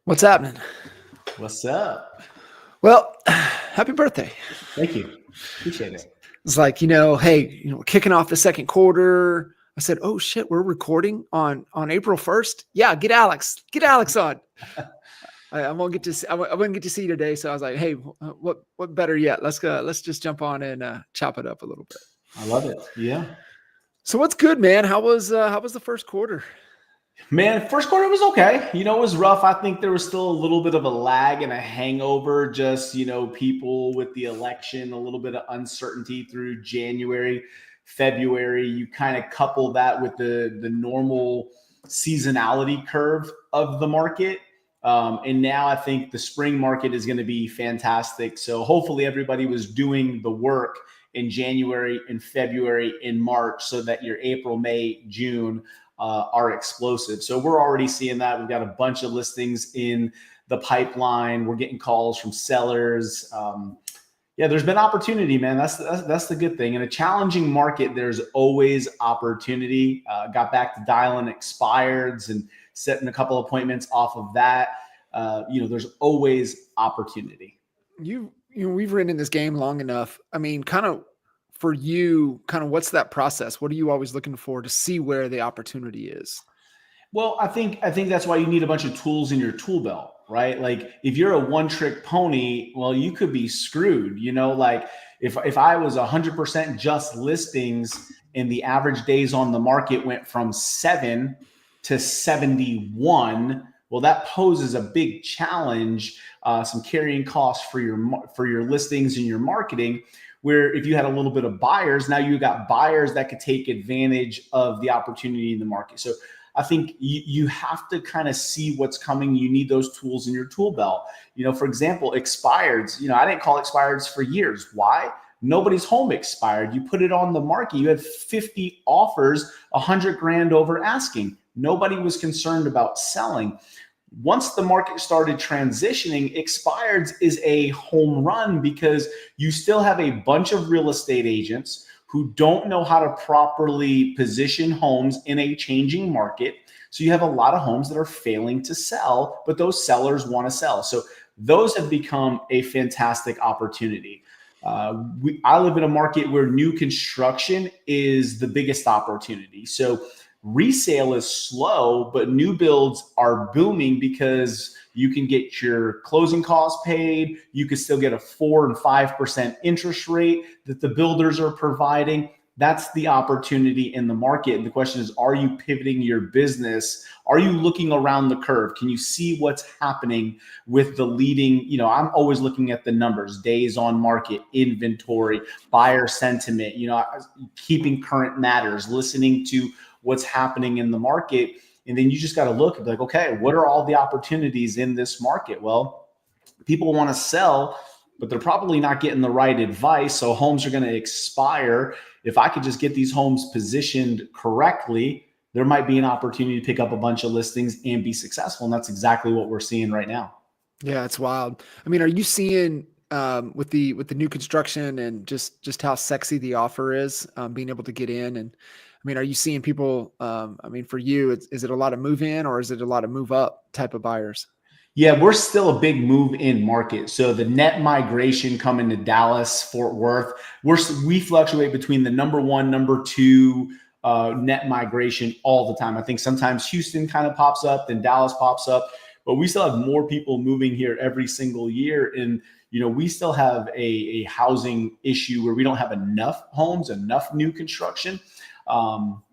What's happening? What's up? Well, happy birthday. Thank you. Appreciate it. It's like, hey, we're kicking off the second quarter. I said, oh shit, we're recording on April 1st. Yeah, get Alex on. I won't get to see, I wouldn't get to see you today. So I was like, hey, what better yet? Let's just jump on and chop it up a little bit. I love it. Yeah. So what's good, man? How was the first quarter? Man, first quarter was okay. It was rough. I think there was still a little bit of a lag and a hangover, just, people with the election, a little bit of uncertainty through January, February. You kind of couple that with the normal seasonality curve of the market. And now I think the spring market is going to be fantastic. So hopefully everybody was doing the work in January and February and March so that your April, May, June are explosive. So we're already seeing that. We've got a bunch of listings in the pipeline. We're getting calls from sellers. There's been opportunity, man. That's the good thing. In a challenging market, there's always opportunity. Got back to dialing expireds and setting a couple appointments off of that. There's always opportunity. We've ridden in this game long enough. I mean, kind of for you, what's that process? What are you always looking for to see where the opportunity is? Well, I think that's why you need a bunch of tools in your tool belt, right? Like if you're a one-trick pony, well, you could be screwed. Like if I was 100% just listings and the average days on the market went from 7 to 71, well, that poses a big challenge, some carrying costs for your listings and your marketing. Where if you had a little bit of buyers, now you got buyers that could take advantage of the opportunity in the market. So I think you have to kind of see what's coming. You need those tools in your tool belt. For example, expireds. I didn't call expireds for years. Why? Nobody's home expired. You put it on the market. You had 50 offers, $100,000 over asking. Nobody was concerned about selling. Once the market started transitioning, expireds is a home run because you still have a bunch of real estate agents who don't know how to properly position homes in a changing market. So you have a lot of homes that are failing to sell, but those sellers want to sell. So those have become a fantastic opportunity. I live in a market where new construction is the biggest opportunity. So resale is slow, but new builds are booming because you can get your closing costs paid. You can still get a 4 and 5% interest rate that the builders are providing. That's the opportunity in the market. And the question is, are you pivoting your business? Are you looking around the curve? Can you see what's happening with the leading? I'm always looking at the numbers, days on market, inventory, buyer sentiment, keeping current matters, listening to what's happening in the market. And then you just got to look and be like, okay, what are all the opportunities in this market? Well, people want to sell, but they're probably not getting the right advice. So homes are going to expire. If I could just get these homes positioned correctly, there might be an opportunity to pick up a bunch of listings and be successful. And that's exactly what we're seeing right now. Yeah, it's wild. I mean, are you seeing with the new construction and just how sexy the offer is, being able to get in? And I mean, are you seeing people, for you, is it a lot of move in or is it a lot of move up type of buyers? Yeah, we're still a big move in market. So the net migration coming to Dallas, Fort Worth, we fluctuate between the number 1, number 2 net migration all the time. I think sometimes Houston kind of pops up, then Dallas pops up, but we still have more people moving here every single year. And we still have a housing issue where we don't have enough homes, enough new construction.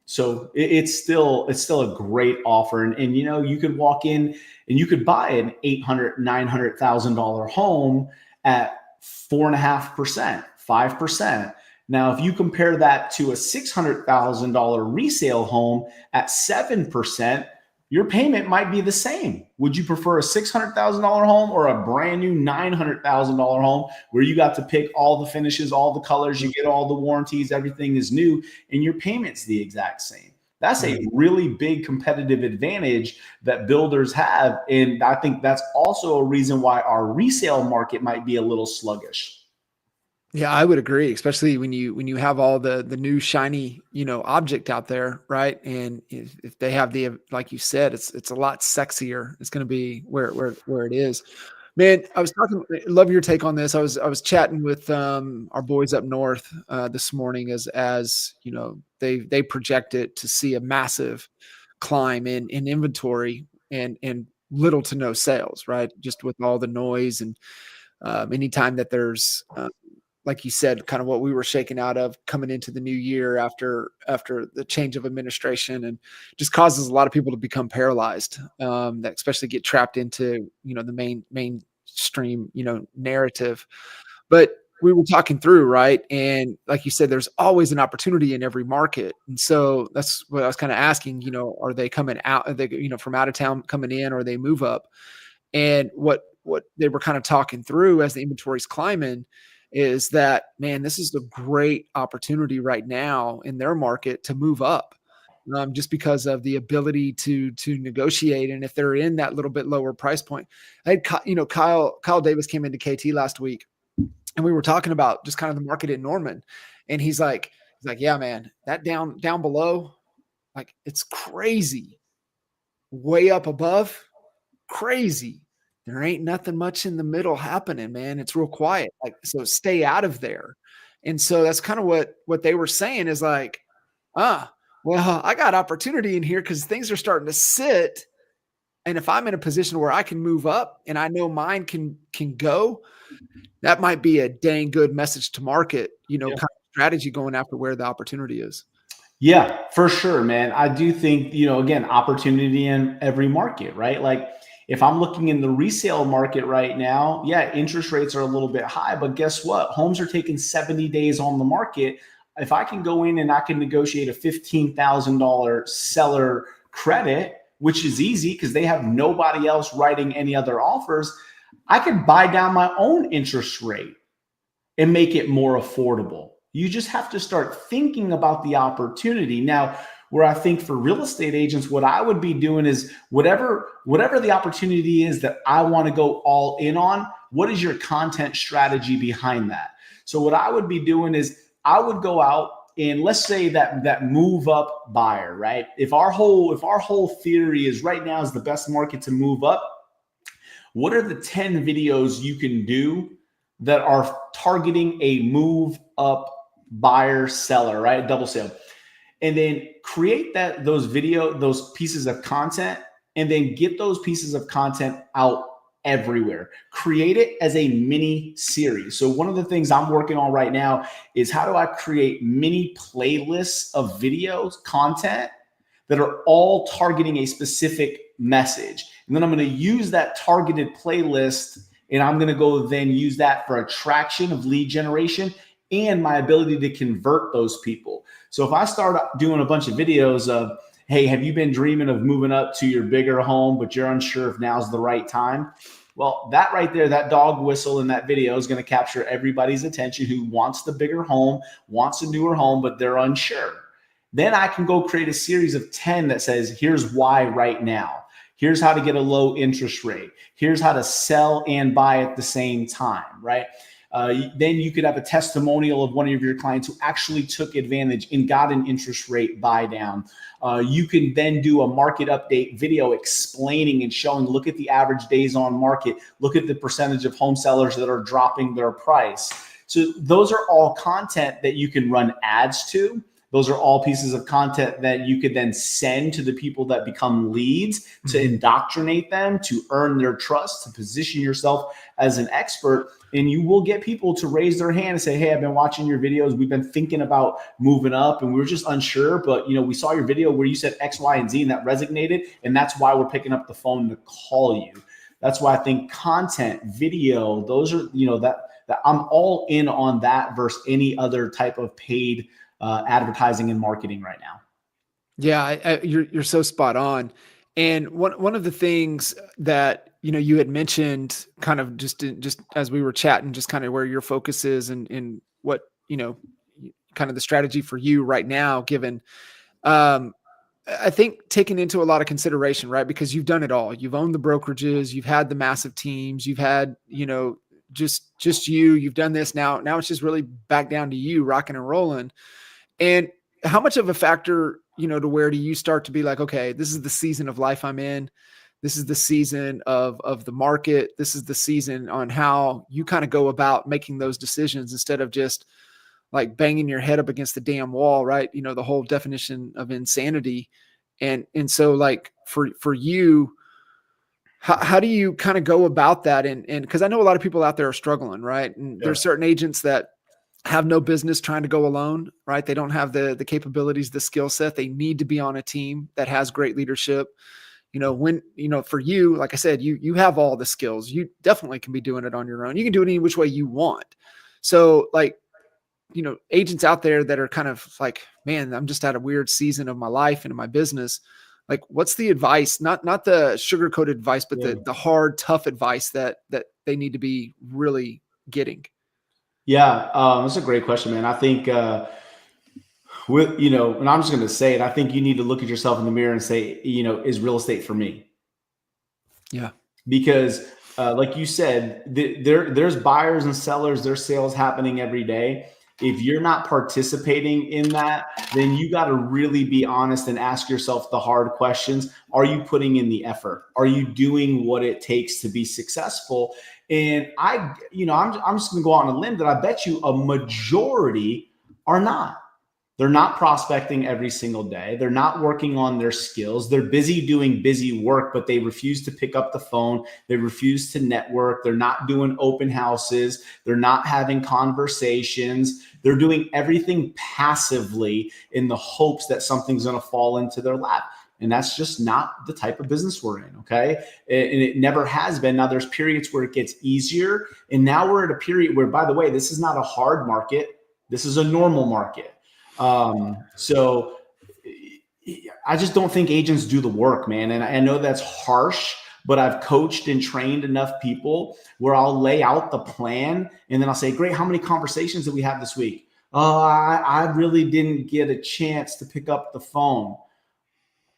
So it's still a great offer. And you could walk in and you could buy an $800,000, $900,000 home at 4.5%, 5%. Now, if you compare that to a $600,000 resale home at 7%, your payment might be the same. Would you prefer a $600,000 home or a brand new $900,000 home where you got to pick all the finishes, all the colors, you get all the warranties, everything is new, and your payment's the exact same? That's a really big competitive advantage that builders have. And I think that's also a reason why our resale market might be a little sluggish. Yeah, I would agree, especially when you have all the new shiny, object out there, right? And if they have the, like you said, it's a lot sexier. It's going to be where it is. Man, I was talking. Love your take on this. I was chatting with our boys up north this morning as they project it to see a massive climb in inventory and little to no sales, right? Just with all the noise and anytime that there's like you said, kind of what we were shaking out of coming into the new year after the change of administration, and just causes a lot of people to become paralyzed, that especially get trapped into, the mainstream, narrative. But we were talking through, right? And like you said, there's always an opportunity in every market. And so that's what I was kind of asking, are they coming out, are they, from out of town coming in, or they move up? And what they were kind of talking through as the inventory's climbing is that, man, this is a great opportunity right now in their market to move up, just because of the ability to negotiate. And if they're in that little bit lower price point, I had Kyle Davis came into KT last week, and we were talking about just kind of the market in Norman, and he's like, yeah, man, that down below, like it's crazy, way up above, crazy. There ain't nothing much in the middle happening, man. It's real quiet. Like, so stay out of there. And so that's kind of what they were saying is like, ah, well, I got opportunity in here because things are starting to sit. And if I'm in a position where I can move up and I know mine can go, that might be a dang good message to market, Yeah. kind of strategy going after where the opportunity is. Yeah, for sure, man. I do think, again, opportunity in every market, right? Like if I'm looking in the resale market right now, yeah, interest rates are a little bit high, but guess what? Homes are taking 70 days on the market. If I can go in and I can negotiate a $15,000 seller credit, which is easy because they have nobody else writing any other offers, I can buy down my own interest rate and make it more affordable. You just have to start thinking about the opportunity. Now, where I think for real estate agents, what I would be doing is whatever the opportunity is that I want to go all in on, what is your content strategy behind that? So what I would be doing is I would go out and let's say that move up buyer, right? If our whole theory is right now is the best market to move up, what are the 10 videos you can do that are targeting a move up buyer seller, right? Double sale. And then create those pieces of content, and then get those pieces of content out everywhere. Create it as a mini series. So one of the things I'm working on right now is how do I create mini playlists of videos, content that are all targeting a specific message. And then I'm going to use that targeted playlist, and I'm going to go then use that for attraction of lead generation and my ability to convert those people. So if I start doing a bunch of videos of, hey, have you been dreaming of moving up to your bigger home, but you're unsure if now's the right time? Well, that right there, that dog whistle in that video is going to capture everybody's attention who wants the bigger home, wants a newer home, but they're unsure. Then I can go create a series of 10 that says, here's why right now. Here's how to get a low interest rate. Here's how to sell and buy at the same time, right? Then you could have a testimonial of one of your clients who actually took advantage and got an interest rate buy down. You can then do a market update video explaining and showing, look at the average days on market, look at the percentage of home sellers that are dropping their price. So those are all content that you can run ads to. Those are all pieces of content that you could then send to the people that become leads to indoctrinate them, to earn their trust, to position yourself as an expert. And you will get people to raise their hand and say, hey, I've been watching your videos. We've been thinking about moving up and we were just unsure, but we saw your video where you said X, Y, and Z and that resonated. And that's why we're picking up the phone to call you. That's why I think content, video, those are, that I'm all in on that versus any other type of paid advertising and marketing right now. Yeah, you're so spot on. And one of the things that you had mentioned, kind of just as we were chatting, just kind of where your focus is and what kind of the strategy for you right now, given I think taking into a lot of consideration, right? Because you've done it all. You've owned the brokerages, you've had the massive teams, you've had just you've done this now it's just really back down to you rocking and rolling. And how much of a factor, to where do you start to be like, okay, this is the season of life I'm in. This is the season of the market. This is the season on how you kind of go about making those decisions instead of just like banging your head up against the damn wall, right? The whole definition of insanity. And so like for you, how do you kind of go about that? And because I know a lot of people out there are struggling, right? And there's certain agents that have no business trying to go alone, right? They don't have the capabilities, the skill set. They need to be on a team that has great leadership. For you, like I said, you have all the skills. You definitely can be doing it on your own. You can do it any which way you want. So like, agents out there that are kind of like, man, I'm just at a weird season of my life and in my business. Like, what's the advice? Not the sugar-coated advice, but the hard, tough advice that they need to be really getting. Yeah, that's a great question, man. I think and I'm just going to say it. I think you need to look at yourself in the mirror and say, is real estate for me? Yeah, because like you said, there's buyers and sellers, there's sales happening every day. If you're not participating in that, then you got to really be honest and ask yourself the hard questions. Are you putting in the effort? Are you doing what it takes to be successful? And I'm just going to go out on a limb that I bet you a majority are not. They're not prospecting every single day. They're not working on their skills. They're busy doing busy work, but they refuse to pick up the phone. They refuse to network. They're not doing open houses. They're not having conversations. They're doing everything passively in the hopes that something's going to fall into their lap. And that's just not the type of business we're in, okay? And it never has been. Now there's periods where it gets easier. And now we're at a period where, by the way, this is not a hard market. This is a normal market. So I just don't think agents do the work, man. And I know that's harsh, but I've coached and trained enough people where I'll lay out the plan and then I'll say, great, how many conversations did we have this week? Oh, I really didn't get a chance to pick up the phone.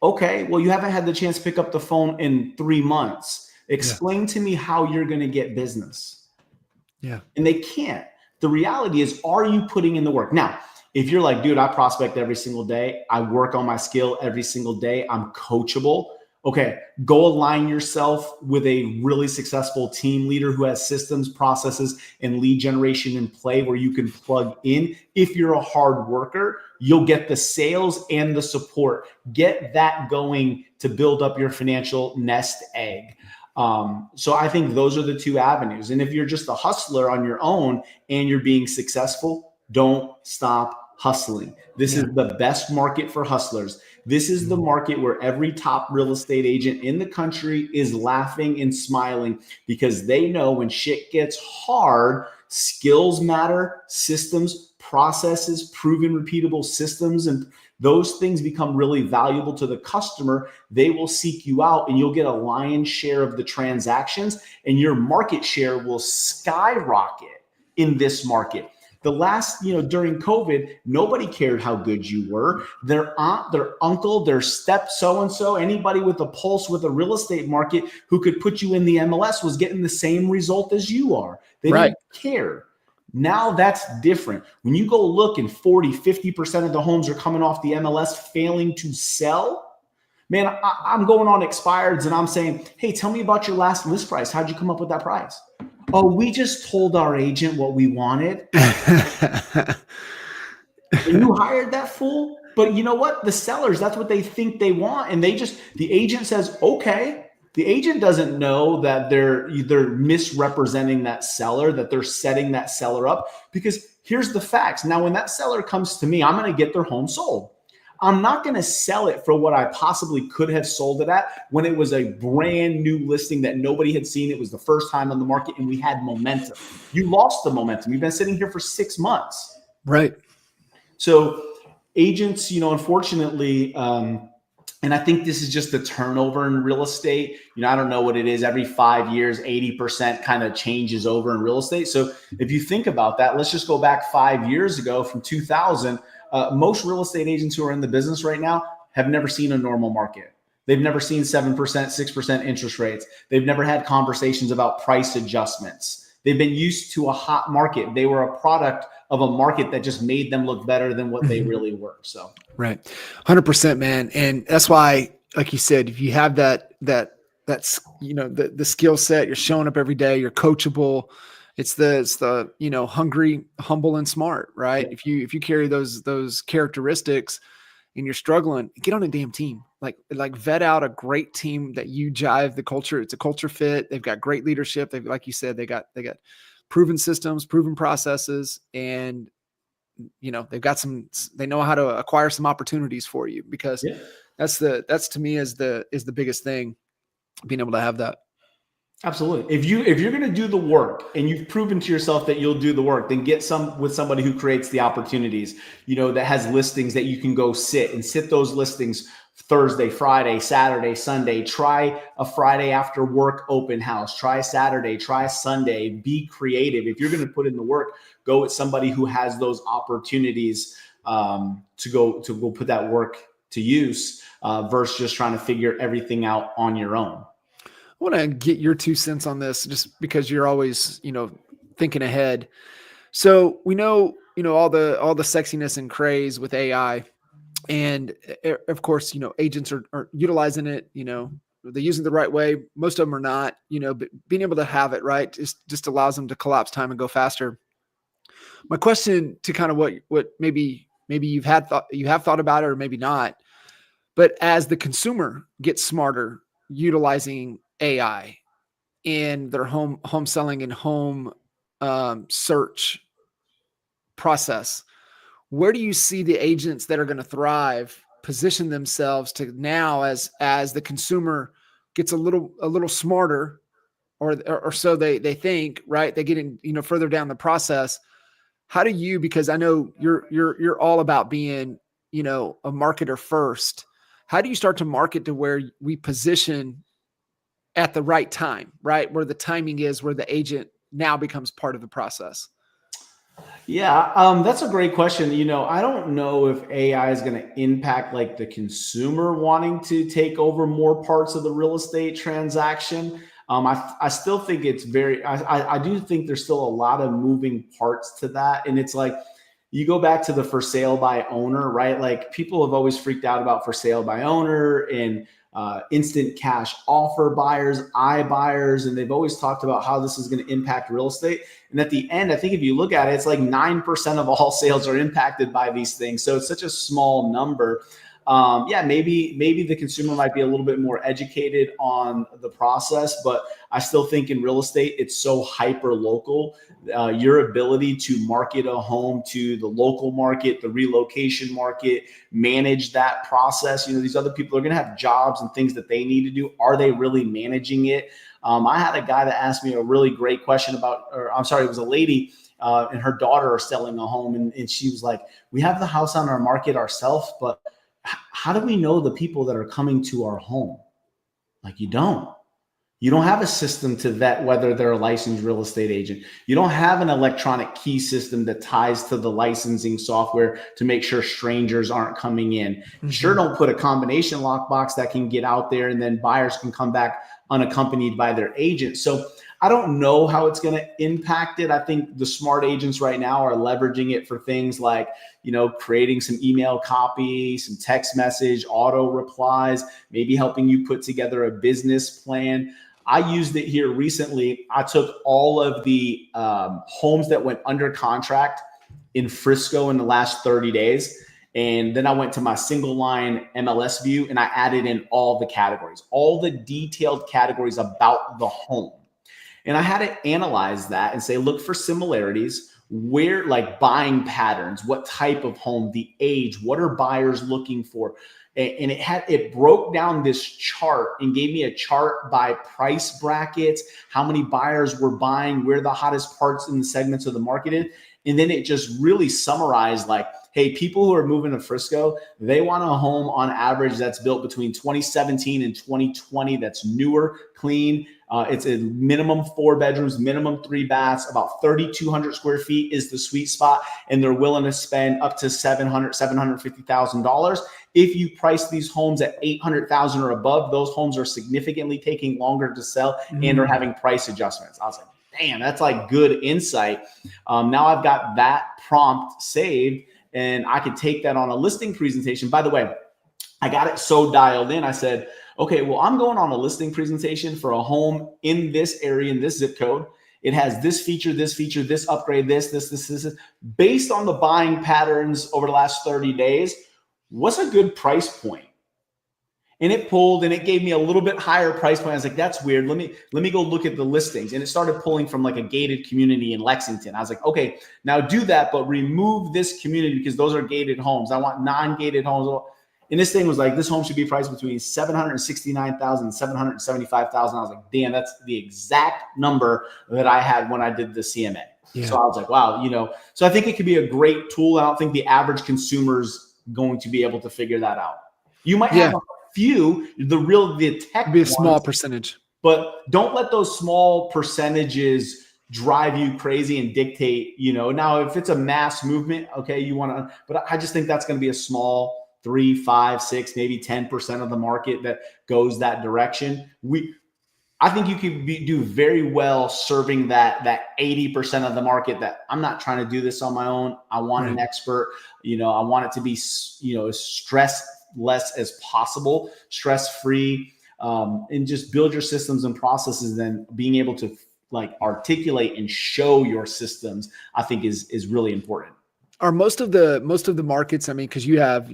Okay, well, you haven't had the chance to pick up the phone in 3 months. Explain to me how you're going to get business. Yeah. And they can't. The reality is, are you putting in the work? Now, if you're like, dude, I prospect every single day. I work on my skill every single day. I'm coachable. Okay, go align yourself with a really successful team leader who has systems, processes, and lead generation in play where you can plug in. If you're a hard worker, you'll get the sales and the support. Get that going to build up your financial nest egg. So I think those are the two avenues. And if you're just a hustler on your own and you're being successful, don't stop hustling. This is the best market for hustlers. This is the market where every top real estate agent in the country is laughing and smiling because they know when shit gets hard, skills matter, systems, processes, proven repeatable systems, and those things become really valuable to the customer. They will seek you out and you'll get a lion's share of the transactions and your market share will skyrocket in this market. The last, during COVID, nobody cared how good you were. Their aunt, their uncle, their step so-and-so, anybody with a pulse with a real estate market who could put you in the MLS was getting the same result as you are. They didn't care. Now that's different. When you go look and 40, 50% of the homes are coming off the MLS failing to sell, man, I'm going on expireds and I'm saying, hey, tell me about your last list price. How'd you come up with that price? Oh, we just told our agent what we wanted. And you hired that fool? But you know what? The sellers, that's what they think they want. And the agent says, okay. The agent doesn't know that they're misrepresenting that seller, that they're setting that seller up. Because here's the facts. Now, when that seller comes to me, I'm going to get their home sold. I'm not going to sell it for what I possibly could have sold it at when it was a brand new listing that nobody had seen. It was the first time on the market and we had momentum. You lost the momentum. You've been sitting here for 6 months. Right. So agents, unfortunately, and I think this is just the turnover in real estate. I don't know what it is. Every 5 years, 80% kind of changes over in real estate. So if you think about that, let's just go back 5 years ago from 2000. Most real estate agents who are in the business right now have never seen a normal market. They've never seen 7%, 6% interest rates. They've never had conversations about price adjustments. They've been used to a hot market. They were a product of a market that just made them look better than what they really were. So, right. 100%, man. And that's why, like you said, if you have that's, the skill set, you're showing up every day, you're coachable. It's the, hungry, humble, and smart, right? yeah. If you carry those characteristics and you're struggling, get on a damn team. Like vet out a great team that you jive the culture. It's a culture fit. They've got great leadership. They've, like you said, they got proven systems, proven processes, and they've got they know how to acquire some opportunities for you, because that's to me is the biggest thing, being able to have that. Absolutely. If you're going to do the work and you've proven to yourself that you'll do the work, then get with somebody who creates the opportunities, that has listings that you can go sit those listings Thursday, Friday, Saturday, Sunday. Try a Friday after work open house. Try Saturday, try Sunday. Be creative. If you're going to put in the work, go with somebody who has those opportunities to go put that work to use versus just trying to figure everything out on your own. I want to get your 2 cents on this, just because you're always, thinking ahead. So we know, all the sexiness and craze with AI, and of course, agents are utilizing it, they're using it the right way. Most of them are not, but being able to have it right just allows them to collapse time and go faster. My question to kind of what maybe you have thought about it, or maybe not, but as the consumer gets smarter utilizing AI in their home selling and home search process, where do you see the agents that are going to thrive position themselves to now, as the consumer gets a little smarter, or so they think, right? They get in, further down the process. How do you, because I know you're all about being, a marketer first. How do you start to market to where we position at the right time, right? Where the timing is, where the agent now becomes part of the process? Yeah, that's a great question. I don't know if AI is going to impact like the consumer wanting to take over more parts of the real estate transaction. I still think it's I do think there's still a lot of moving parts to that. And it's like, you go back to the for sale by owner, right? Like, people have always freaked out about for sale by owner and instant cash offer buyers, iBuyers, and they've always talked about how this is going to impact real estate. And at the end, I think if you look at it, it's like 9% of all sales are impacted by these things. So it's such a small number. Maybe the consumer might be a little bit more educated on the process, but I still think in real estate, it's so hyper local. Your ability to market a home to the local market, the relocation market, manage that process. These other people are going to have jobs and things that they need to do. Are they really managing it? I had a guy that asked me a really great question it was a lady and her daughter are selling a home. And she was like, we have the house on our market ourselves, but how do we know the people that are coming to our home? Like, you don't have a system to vet whether they're a licensed real estate agent. You don't have an electronic key system that ties to the licensing software to make sure strangers aren't coming in. Mm-hmm. Sure, don't put a combination lockbox that can get out there and then buyers can come back unaccompanied by their agent. So I don't know how it's going to impact it. I think the smart agents right now are leveraging it for things like, creating some email copy, some text message, auto replies, maybe helping you put together a business plan. I used it here recently. I took all of the homes that went under contract in Frisco in the last 30 days. And then I went to my single line MLS view and I added in all the categories, all the detailed categories about the home. And I had to analyze that and say, look for similarities, where, like, buying patterns, what type of home, the age, what are buyers looking for? And it broke down this chart and gave me a chart by price brackets, how many buyers were buying, where the hottest parts in the segments of the market is. And then it just really summarized, like, hey, people who are moving to Frisco, they want a home on average that's built between 2017 and 2020, that's newer, clean. It's a minimum 4 bedrooms, minimum 3 baths, about 3,200 square feet is the sweet spot. And they're willing to spend up to $750,000. If you price these homes at $800,000 or above, those homes are significantly taking longer to sell and are having price adjustments. I was like, damn, that's like good insight. Now I've got that prompt saved and I could take that on a listing presentation. By the way, I got it so dialed in. I said, okay, well, I'm going on a listing presentation for a home in this area, in this zip code. It has this feature, this upgrade, this. Based on the buying patterns over the last 30 days, what's a good price point? And it pulled and it gave me a little bit higher price point. I was like, that's weird. Let me go look at the listings. And it started pulling from like a gated community in Lexington. I was like, okay, now do that, but remove this community because those are gated homes. I want non-gated homes. And this thing was like, this home should be priced between $769,000 and $775,000. I was like, damn, that's the exact number that I had when I did the CMA. Yeah. So I was like, wow, so I think it could be a great tool. I don't think the average consumer's going to be able to figure that out. You might have a few, the tech be a small percentage, but don't let those small percentages drive you crazy and dictate, now if it's a mass movement, okay, but I just think that's going to be a small 3, 5, 6, maybe 10% of the market that goes that direction. I think you could do very well serving that 80% of the market that I'm not trying to do this on my own. I want an expert, I want it to be, as stress-less as possible, stress-free, and just build your systems and processes. Then being able to like articulate and show your systems, I think is really important. Are most of the markets, I mean, because you have,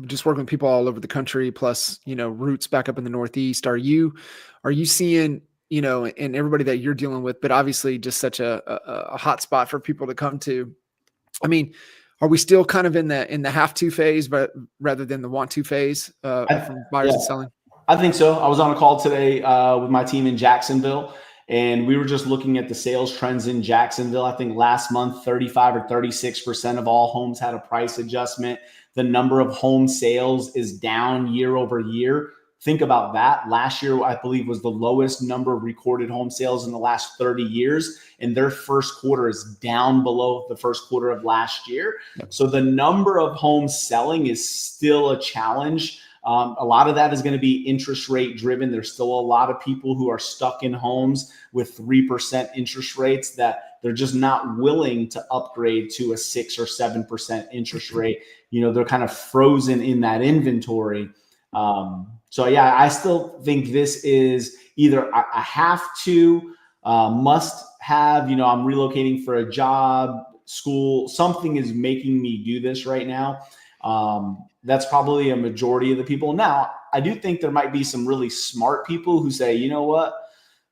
just working with people all over the country, plus, roots back up in the Northeast, are you seeing, and everybody that you're dealing with, but obviously just such a hot spot for people to come to? I mean, are we still kind of in the have to phase, but rather than the want to phase from buyers and selling? I think so. I was on a call today with my team in Jacksonville, and we were just looking at the sales trends in Jacksonville. I think last month, 35 or 36% of all homes had a price adjustment. The number of home sales is down year over year. Think about that. Last year, I believe, was the lowest number of recorded home sales in the last 30 years. And their first quarter is down below the first quarter of last year. Yep. So the number of homes selling is still a challenge. A lot of that is going to be interest rate driven. There's still a lot of people who are stuck in homes with 3% interest rates that they're just not willing to upgrade to a 6 or 7% interest rate. They're kind of frozen in that inventory. So yeah, I still think this is either a have to, must have, I'm relocating for a job, school, something is making me do this right now. That's probably a majority of the people. Now, I do think there might be some really smart people who say, you know what,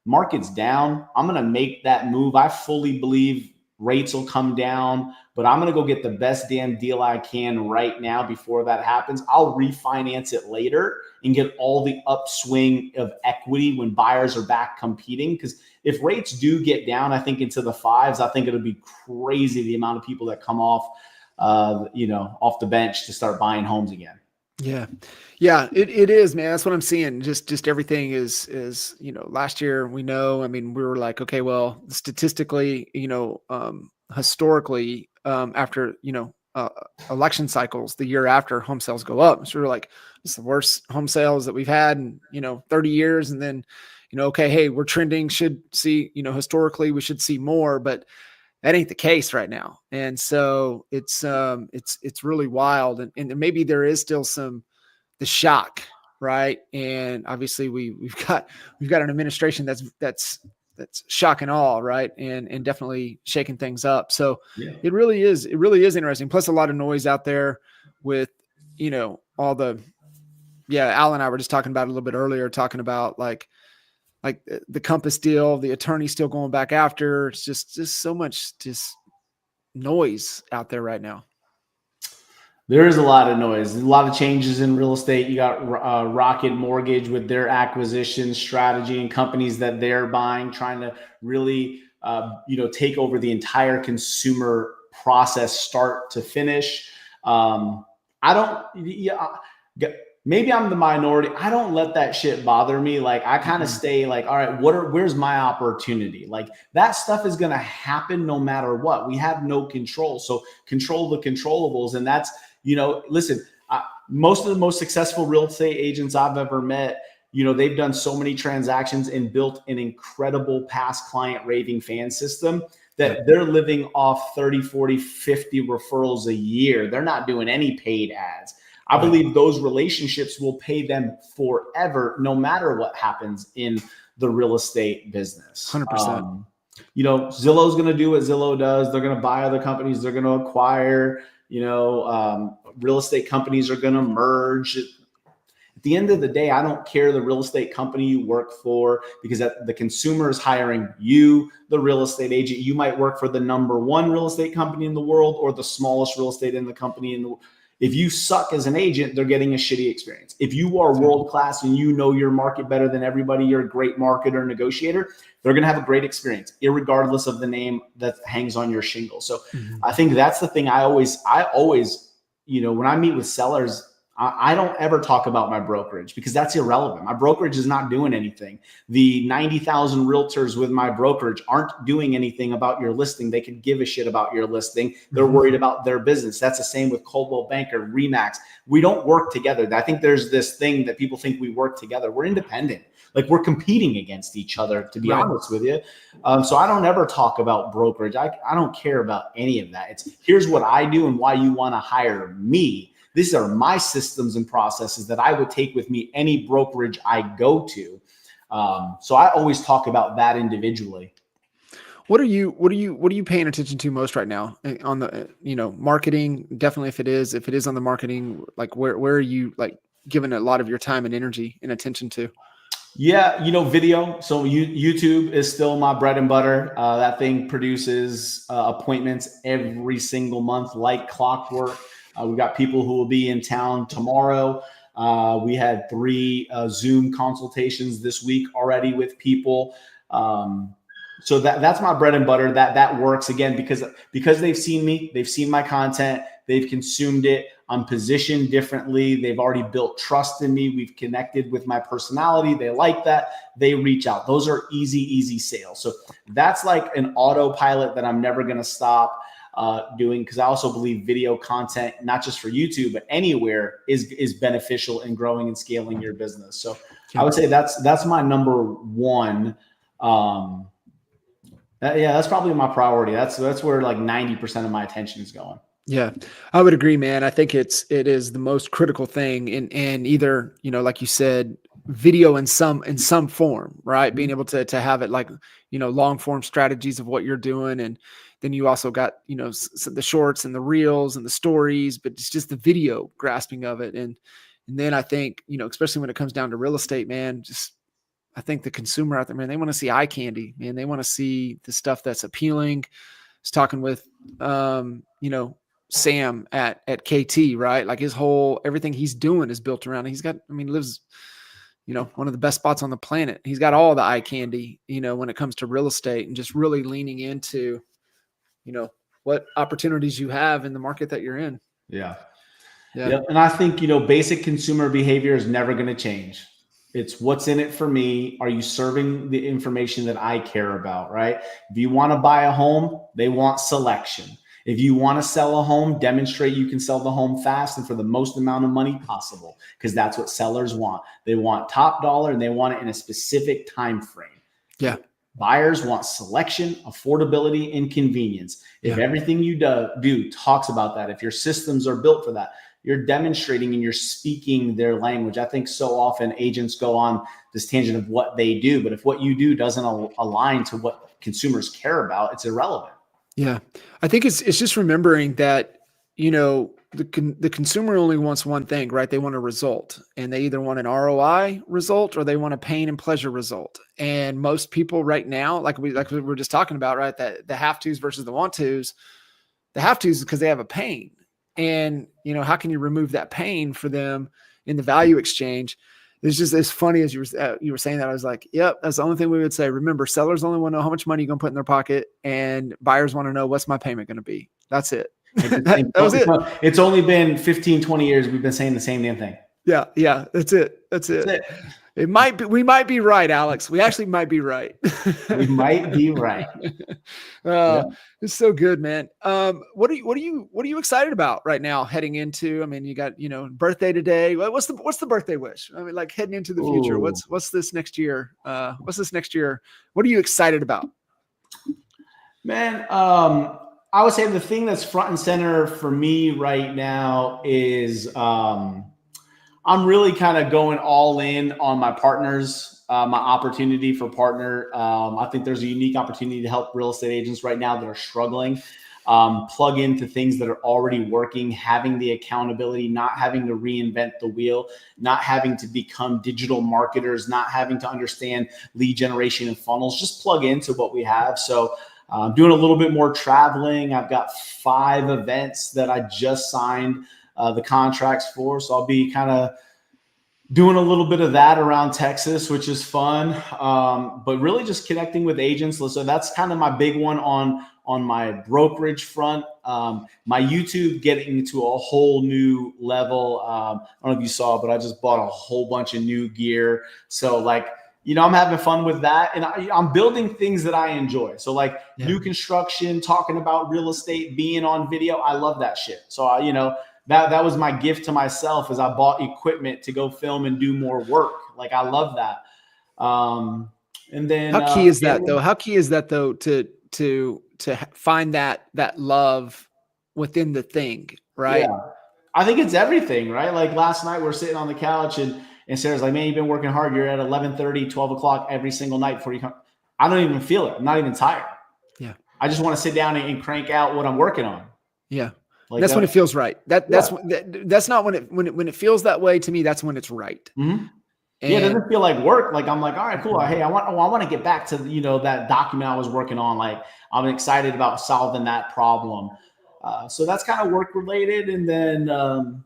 market's down. I'm going to make that move. I fully believe rates will come down, but I'm going to go get the best damn deal I can right now before that happens. I'll refinance it later and get all the upswing of equity when buyers are back competing. Because if rates do get down, I think into the 5s, I think it'll be crazy the amount of people that come off the bench to start buying homes again. Yeah. Yeah, it is, man. That's what I'm seeing. Just everything is, last year we know, I mean, we were like, okay, well, statistically, historically, after, election cycles, the year after home sales go up. So we're like, it's the worst home sales that we've had in, 30 years. And then, okay, hey, we're trending, should see, historically we should see more, but that ain't the case right now. And so it's really wild. And maybe there is still the shock, right? And obviously we've got an administration that's shock and awe, right? And definitely shaking things up. So yeah. It really is interesting. Plus a lot of noise out there with, all Al and I were just talking about it a little bit earlier, talking about like the Compass deal, the attorney still going back after. It's just so much just noise out there right now. There is a lot of noise, a lot of changes in real estate. You got Rocket Mortgage with their acquisition strategy and companies that they're buying, trying to really, take over the entire consumer process, start to finish. Maybe I'm the minority. I don't let that shit bother me. Like I kind of stay like, all right, where's my opportunity? Like that stuff is going to happen no matter what. We have no control. So control the controllables. And that's, listen, most of the most successful real estate agents I've ever met, they've done so many transactions and built an incredible past client raving fan system that they're living off 30, 40, 50 referrals a year. They're not doing any paid ads. I believe those relationships will pay them forever, no matter what happens in the real estate business. 100%. Zillow's going to do what Zillow does. They're going to buy other companies. They're going to acquire, real estate companies are going to merge. At the end of the day, I don't care the real estate company you work for, because the consumer is hiring you, the real estate agent. You might work for the number one real estate company in the world or the smallest real estate in the company in the world. If you suck as an agent, they're getting a shitty experience. If you are world-class and you know your market better than everybody, you're a great marketer, negotiator, they're going to have a great experience, irregardless of the name that hangs on your shingle. So I think that's the thing I always, when I meet with sellers, I don't ever talk about my brokerage, because that's irrelevant. My brokerage is not doing anything. The 90,000 realtors with my brokerage aren't doing anything about your listing. They could give a shit about your listing. They're worried about their business. That's the same with Coldwell Banker, Remax. We don't work together. I think there's this thing that people think we work together. We're independent. Like, we're competing against each other, to be honest with you. So I don't ever talk about brokerage. I don't care about any of that. It's here's what I do and why you want to hire me. These are my systems and processes that I would take with me any brokerage I go to. So I always talk about that individually. What are you paying attention to most right now on the, marketing? Definitely. If it is on the marketing, like where are you like giving a lot of your time and energy and attention to? Yeah. Video. So YouTube is still my bread and butter. That thing produces appointments every single month, like clockwork. We've got people who will be in town tomorrow. We had 3 Zoom consultations this week already with people. So that's my bread and butter. That works, again, because they've seen me, they've seen my content, they've consumed it. I'm positioned differently. They've already built trust in me. We've connected with my personality. They like that. They reach out. Those are easy sales. So that's like an autopilot that I'm never going to stop doing, because I also believe video content, not just for YouTube, but anywhere, is beneficial in growing and scaling your business. So I would say that's my number one. That's probably my priority. That's where like 90% of my attention is going. Yeah, I would agree, man. I think it is the most critical thing in either, like you said, video in some form, right? Being able to have it like, long form strategies of what you're doing. And then you also got, the shorts and the reels and the stories, but it's just the video grasping of it. And then I think, especially when it comes down to real estate, man, I think the consumer out there, man, they want to see eye candy, man. They want to see the stuff that's appealing. I was talking with, Sam at KT, right? Like everything he's doing is built around. He's got, lives, one of the best spots on the planet. He's got all the eye candy, when it comes to real estate, and just really leaning into, what opportunities you have in the market that you're in. Yeah. And I think, basic consumer behavior is never going to change. It's what's in it for me. Are you serving the information that I care about, right? If you want to buy a home, they want selection. If you want to sell a home, demonstrate you can sell the home fast and for the most amount of money possible, because that's what sellers want. They want top dollar, and they want it in a specific time frame. Yeah. Buyers want selection, affordability, and convenience. If everything you do talks about that, if your systems are built for that, you're demonstrating and you're speaking their language. I think so often agents go on this tangent of what they do, but if what you do doesn't align to what consumers care about, it's irrelevant. Yeah. I think it's just remembering that, the consumer only wants one thing, right? They want a result, and they either want an ROI result or they want a pain and pleasure result. And most people right now, like we were just talking about, right? That the have tos versus the want tos. The have tos is because they have a pain. And, how can you remove that pain for them in the value exchange? It's just as funny as you were saying that. I was like, yep, that's the only thing we would say. Remember, sellers only want to know how much money you're going to put in their pocket, and buyers want to know, what's my payment going to be? That's it. that was it. It's only been 15, 20 years. We've been saying the same damn thing. Yeah. That's it. It might be. We might be right, Alex. We actually might be right. We might be right. Yeah. It's so good, man. What are you excited about right now heading into? I mean, you got, birthday today. What's the birthday wish? I mean, like heading into the future. Ooh. What's this next year? What's this next year? What are you excited about? Man, I would say the thing that's front and center for me right now is I'm really kind of going all in on my partners, my opportunity for partner. I think there's a unique opportunity to help real estate agents right now that are struggling, plug into things that are already working, having the accountability, not having to reinvent the wheel, not having to become digital marketers, not having to understand lead generation and funnels, just plug into what we have. So I'm doing a little bit more traveling. I've got 5 events that I just signed the contracts for. So I'll be kind of doing a little bit of that around Texas, which is fun. But really just connecting with agents. So that's kind of my big one on my brokerage front. My YouTube getting to a whole new level. I don't know if you saw, but I just bought a whole bunch of new gear. So I'm having fun with that. And I'm building things that I enjoy. So new construction, talking about real estate, being on video. I love that shit. So, that was my gift to myself, is I bought equipment to go film and do more work. I love that. And then how key is that though? How key is that though, to find that love within the thing, right? Yeah. I think it's everything, right? Like last night we're sitting on the couch and Sarah's like, man, you've been working hard. You're at 11:30, 12 o'clock every single night before you come. I don't even feel it. I'm not even tired. Yeah. I just want to sit down and crank out what I'm working on. Yeah. That's when it feels right. That's not when it feels that way to me. That's when it's right. Mm-hmm. It doesn't feel like work. I'm like, all right, cool. Hey, I want to get back to, that document I was working on. I'm excited about solving that problem. So that's kind of work related. And then,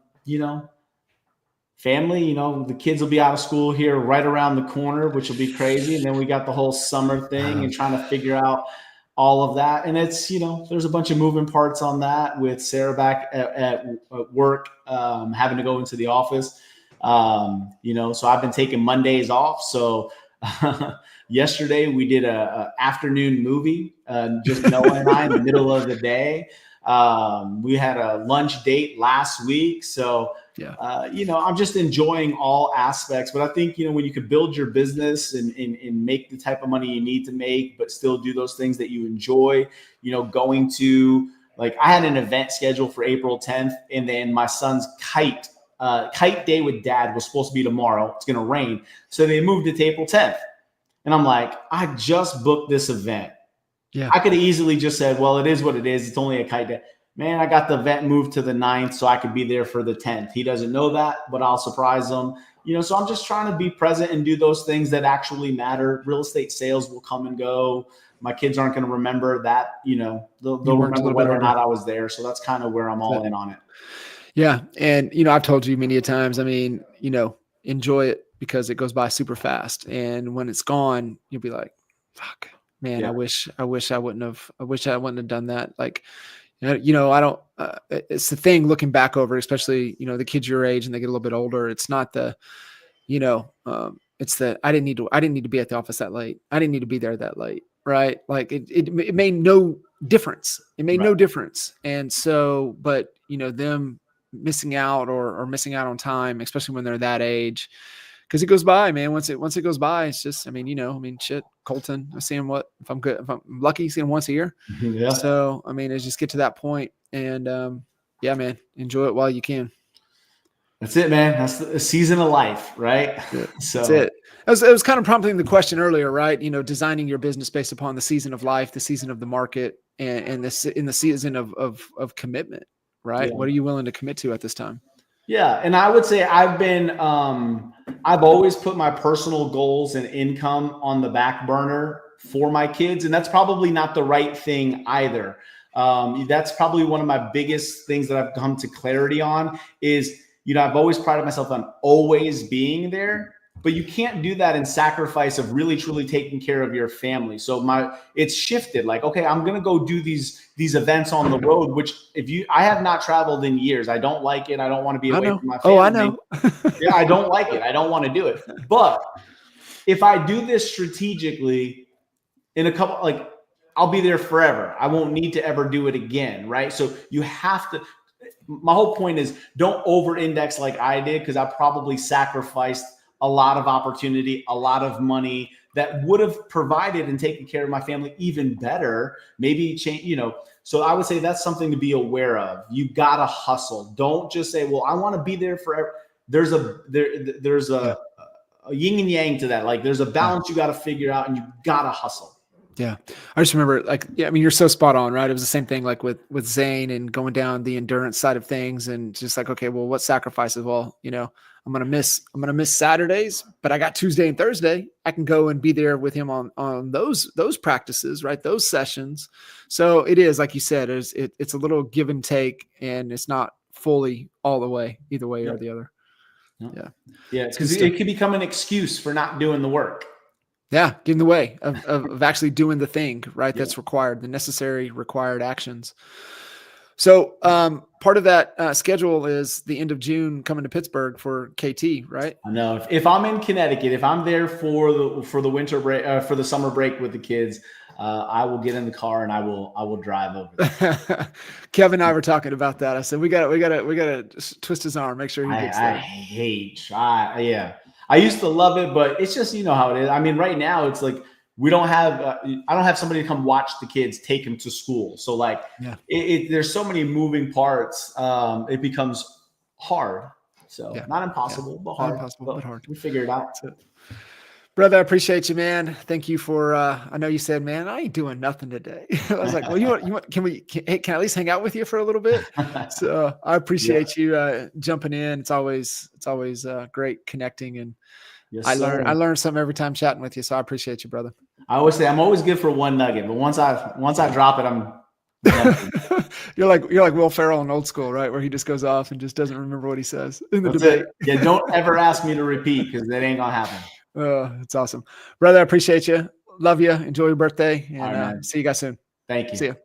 family, the kids will be out of school here right around the corner, which will be crazy. And then we got the whole summer thing and trying to figure out all of that. And it's, there's a bunch of moving parts on that with Sarah back at work, having to go into the office. So I've been taking Mondays off. So yesterday we did a afternoon movie, just Noah and I in the middle of the day. We had a lunch date last week. So, I'm just enjoying all aspects, but I think, when you could build your business and make the type of money you need to make, but still do those things that you enjoy, going to, I had an event scheduled for April 10th, and then my son's kite day with dad was supposed to be tomorrow. It's going to rain. So they moved it to April 10th. And I'm like, I just booked this event. Yeah. I could have easily just said, well, it is what it is. It's only a kite day. Man, I got the event moved to the 9th so I could be there for the 10th. He doesn't know that, but I'll surprise him. So I'm just trying to be present and do those things that actually matter. Real estate sales will come and go. My kids aren't going to remember that, they'll remember whether or not I was there. So that's kind of where I'm all in on it. Yeah. And, I've told you many a times, enjoy it because it goes by super fast. And when it's gone, you'll be like, fuck, man, yeah. I wish I wouldn't have done that. I don't, it's the thing looking back over, especially, the kids your age and they get a little bit older. It's not the, it's that I didn't need to be at the office that late. I didn't need to be there that late. Right. It made no difference. It made no difference. And so, but them missing out or missing out on time, especially when they're that age, because it goes by, man. Once it goes by, it's just, shit, Colton, I see him if I'm lucky, see him once a year. Yeah. So, I just get to that point and, man, enjoy it while you can. That's it, man. That's the season of life, right? Yeah, so that's it. I was kind of prompting the question earlier, right? Designing your business based upon the season of life, the season of the market, and in the season of commitment, right? Yeah. What are you willing to commit to at this time? Yeah. And I would say I've always put my personal goals and income on the back burner for my kids. And that's probably not the right thing either. That's probably one of my biggest things that I've come to clarity on is, I've always prided myself on always being there. but you can't do that in sacrifice of really truly taking care of your family. So it's shifted. Like, okay, I'm going to go do these events on the road, which I have not traveled in years. I don't like it. I don't want to be away from my family. Oh, I know. Yeah, I don't like it. I don't want to do it. But if I do this strategically in a couple, like, I'll be there forever. I won't need to ever do it again. Right. So you have to, my whole point is don't over index like I did, because I probably sacrificed a lot of opportunity, a lot of money that would have provided and taken care of my family even better. Maybe change, so I would say that's something to be aware of. You got to hustle. Don't just say, well, I want to be there forever. There's a yin and yang to that. Like, there's a balance you got to figure out, and you got to hustle. Yeah. I just remember, like, yeah, I mean, you're so spot on, right? It was the same thing, like with Zane and going down the endurance side of things, and just like, okay, well, what sacrifices? Well, I'm going to miss Saturdays, but I got Tuesday and Thursday. I can go and be there with him on those practices, right? Those sessions. So it is, like you said, it's a little give and take, and it's not fully all the way, either way or the other. Yeah. Yeah. Because it could become an excuse for not doing the work. Yeah, get in the way of actually doing the thing, right? That's required, the necessary required actions. So part of that schedule is the end of June coming to Pittsburgh for KT, right? I know. If I'm in Connecticut, if I'm there for the winter break, for the summer break with the kids, I will get in the car and I will drive over there. Kevin and I were talking about that. I said we got to twist his arm, make sure he gets there. I used to love it, but it's just, how it is. I mean, right now it's like, I don't have somebody to come watch the kids, take them to school. So like, there's so many moving parts. It becomes hard. So not impossible, but hard. Not impossible, but hard. We figure it out. Brother, I appreciate you, man. Thank you for, I know you said, man, I ain't doing nothing today. I was like, well, can I at least hang out with you for a little bit? So I appreciate you jumping in. It's always great connecting, and I learn something every time chatting with you. So I appreciate you, brother. I always say I'm always good for one nugget, but once I drop it, I'm You're like Will Ferrell in Old School, right? Where he just goes off and just doesn't remember what he says in the debate. Yeah, don't ever ask me to repeat, because that ain't gonna happen. It's awesome. Brother, I appreciate you. Love you. Enjoy your birthday. And see you guys soon. Thank you. See you.